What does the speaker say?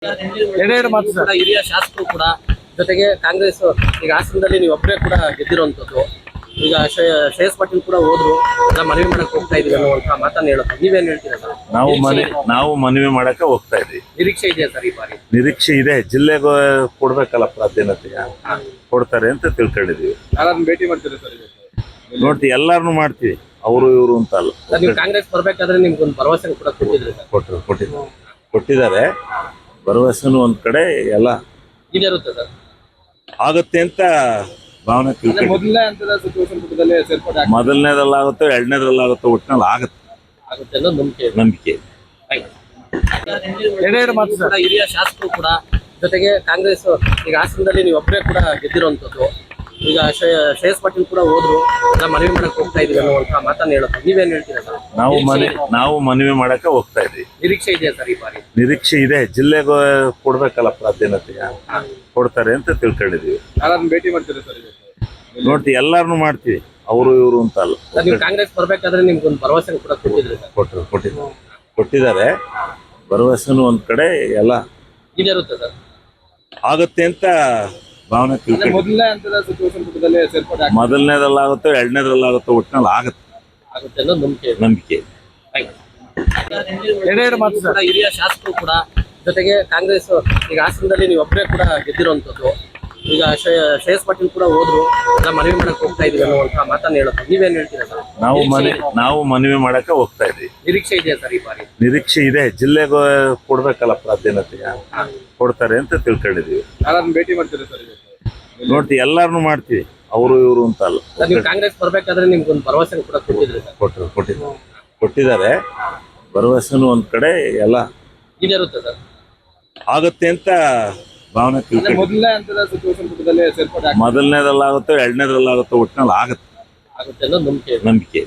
ಎರಡೆರಡು ಮಾತು ಕೂಡ ಹಿರಿಯ ಶಾಸಕರು ಕೂಡ ಜೊತೆಗೆ ಕಾಂಗ್ರೆಸ್ ಈಗ ಹಾಸನದಲ್ಲಿ ನೀವು ಒಬ್ಬರೇ ಕೂಡ ಗೆದ್ದಿರುವಂತದ್ದು. ಈಗ ಶ್ರೇಯಸ್ ಪಾಟೀಲ್ ಕೂಡ ಹೋದ್ರು, ಮನವಿ ಮಾಡಕ್ ಹೋಗ್ತಾ ಇದೀವಿ ಅನ್ನುವಂತ ಮಾತನ್ನ ಹೇಳುತ್ತೆ. ನೀವೇನ್ ಹೇಳ್ತೀರಾ ಸರ್? ನಾವು ಮನವಿ ಮಾಡಕ್ಕೆ ಹೋಗ್ತಾ ಇದೀವಿ. ನಿರೀಕ್ಷೆ ಇದೆಯಾ ಸರ್ ಈ ಬಾರಿ? ನಿರೀಕ್ಷೆ ಇದೆ. ಜಿಲ್ಲೆಗೆ ಕೊಡ್ಬೇಕಲ್ಲ ಪ್ರಾಧಾನ್ಯತೆ, ಕೊಡ್ತಾರೆ ಅಂತ ತಿಳ್ಕೊಂಡಿದೀವಿ. ಯಾರನ್ನ ಭೇಟಿ ಮಾಡ್ತೀರಾ ಸರ್? ನೋಡ್ತೀವಿ, ಎಲ್ಲಾರನು ಮಾಡ್ತೀವಿ, ಅವರು ಇವರು ಅಂತ ಅಲ್ಲ. ನೀವು ಕಾಂಗ್ರೆಸ್ ಬರ್ಬೇಕಾದ್ರೆ ನಿಮ್ಗೊಂದು ಭರವಸೆ ಕೂಡ ಕೊಟ್ಟಿದ್ರಿ ಸರ್? ಕೊಟ್ಟಿದ್ದಾರೆ ಭರವಸೆನೂ ಒಂದ್ ಕಡೆ ಎಲ್ಲ ಇದಿರುತ್ತೆ ಸರ್, ಆಗುತ್ತೆ ಅಂತ ಭಾವನೆ ತಿಳ್ಕೊಂಡು. ಮೊದಲನೇ ಹಂತದ ಸಚಿವ ಸಂಪುಟದಲ್ಲಿ ಸೇರ್ಪಡೆ ಮೊದಲನೇದಲ್ಲಾಗುತ್ತೋ ಎರಡನೇದಲ್ಲಾಗುತ್ತೋ ಒಟ್ಟಿನಲ್ಲಿ ಆಗುತ್ತೆ ಅನ್ನೋ ನಂಬಿಕೆ. ಎರಡೆರಡು ಮಾತು ಕೂಡ ಹಿರಿಯ ಶಾಸಕರು ಕೂಡ ಜೊತೆಗೆ ಕಾಂಗ್ರೆಸ್ ಈಗ ಹಾಸನದಲ್ಲಿ ನೀವು ಒಬ್ಬರೇ ಕೂಡ ಗೆದ್ದಿರುವಂತದ್ದು. ಈಗ ಶ್ರೇಯಸ್ ಪಾಟೀಲ್ ಕೂಡ ಹೋದ್ರು, ಮನವಿ ಮಾಡಕ್ ಹೋಗ್ತಾ ಇದೀವಿ ಅನ್ನುವಂತ ಮಾತನ್ನ ಹೇಳುತ್ತೆ. ನೀವೇನ್ ಹೇಳ್ತೀರಾ ಸರ್? ನಾವು ಮನವಿ ಮಾಡಕ್ಕೆ ಹೋಗ್ತಾ ಇದೀವಿ. ನಿರೀಕ್ಷೆ ಇದೆಯಾ ಸರ್ ಈ ಬಾರಿ? ನಿರೀಕ್ಷೆ ಇದೆ. ಜಿಲ್ಲೆಗೆ ಕೊಡ್ಬೇಕಲ್ಲ ಪ್ರಾಧಾನ್ಯತೆ, ಕೊಡ್ತಾರೆ ಅಂತ ತಿಳ್ಕೊಂಡಿದೀವಿ. ಯಾರನ್ನ ಭೇಟಿ ಮಾಡ್ತೀರಾ ಸರ್? ನೋಡ್ತೀವಿ, ಎಲ್ಲಾರನು ಮಾಡ್ತೀವಿ, ಅವರು ಇವರು ಅಂತ ಅಲ್ಲ. ನೀವು ಕಾಂಗ್ರೆಸ್ ಬರ್ಬೇಕಾದ್ರೆ ನಿಮ್ಗೊಂದು ಭರವಸೆ ಕೂಡ ಕೊಟ್ಟಿದ್ರಿ ಸರ್? ಕೊಟ್ಟಿದ್ದಾರೆ ಭರವಸೆನೂ ಒಂದ್ ಕಡೆ ಎಲ್ಲ ಇದಿರುತ್ತೆ ಸರ್, ಆಗುತ್ತೆ ಅಂತ ಭಾವನೆ ತಿಳ್ಕೊಂಡು. ಮೊದಲನೇ ಹಂತದ ಸಚಿವ ಸಂಪುಟದಲ್ಲಿ ಸೇರ್ಪಡೆ ಮೊದಲನೇದಲ್ಲಾಗುತ್ತೋ ಎರಡನೇದಲ್ಲಾಗುತ್ತೋ ಒಟ್ಟಿನಲ್ಲಿ ಆಗುತ್ತೆ ಅನ್ನೋ ನಂಬಿಕೆ. ಎರಡೆರಡು ಮಾತು ಕೂಡ ಹಿರಿಯ ಶಾಸಕರು ಕೂಡ ಜೊತೆಗೆ ಕಾಂಗ್ರೆಸ್ ಈಗ ಹಾಸನದಲ್ಲಿ ನೀವು ಒಬ್ಬರೇ ಕೂಡ ಗೆದ್ದಿರುವಂತದ್ದು. ಈಗ ಶ್ರೇಯಸ್ ಪಾಟೀಲ್ ಕೂಡ ಹೋದ್ರು, ಮನವಿ ಮಾಡಕ್ ಹೋಗ್ತಾ ಇದೀವಿ ಅನ್ನುವಂತ ಮಾತನ್ನ ಹೇಳುತ್ತೆ. ನೀವೇನ್ ಹೇಳ್ತೀರಾ ಸರ್? ನಾವು ಮನವಿ ಮಾಡಕ್ಕೆ ಹೋಗ್ತಾ ಇದೀವಿ. ನಿರೀಕ್ಷೆ ಇದೆಯಾ ಸರ್ ಈ ಬಾರಿ? ನಿರೀಕ್ಷೆ ಇದೆ. ಜಿಲ್ಲೆಗೆ ಕೊಡ್ಬೇಕಲ್ಲ ಪ್ರಾಧಾನ್ಯತೆ, ಕೊಡ್ತಾರೆ ಅಂತ ತಿಳ್ಕೊಂಡಿದೀವಿ. ಯಾರನ್ನ ಭೇಟಿ ಮಾಡ್ತೀರಾ ಸರ್? ನೋಡ್ತೀವಿ, ಎಲ್ಲಾರನು ಮಾಡ್ತೀವಿ, ಅವರು ಇವರು ಅಂತ ಅಲ್ಲ. ನೀವು ಕಾಂಗ್ರೆಸ್ ಬರ್ಬೇಕಾದ್ರೆ ನಿಮ್ಗೊಂದು ಭರವಸೆ ಕೂಡ ಕೊಟ್ಟಿದ್ರಿ ಸರ್? ಕೊಟ್ಟಿದ್ದಾರೆ ಭರವಸೆನೂ ಒಂದ್ ಕಡೆ ಎಲ್ಲ ಇದಿರುತ್ತೆ ಸರ್, ಆಗುತ್ತೆ ಅಂತ ಭಾವನೆ ತಿಳ್ಕೊಂಡು. ಮೊದಲನೇ ಹಂತದ ಸಚಿವ ಸಂಪುಟದಲ್ಲಿ ಸೇರ್ಪಡೆ ಮೊದಲನೇದಲ್ಲಾಗುತ್ತೋ ಎರಡನೇದಲ್ಲಾಗುತ್ತೋ ಒಟ್ಟಿನಲ್ಲಿ ಆಗುತ್ತೆ ಅನ್ನೋ ನಂಬಿಕೆ.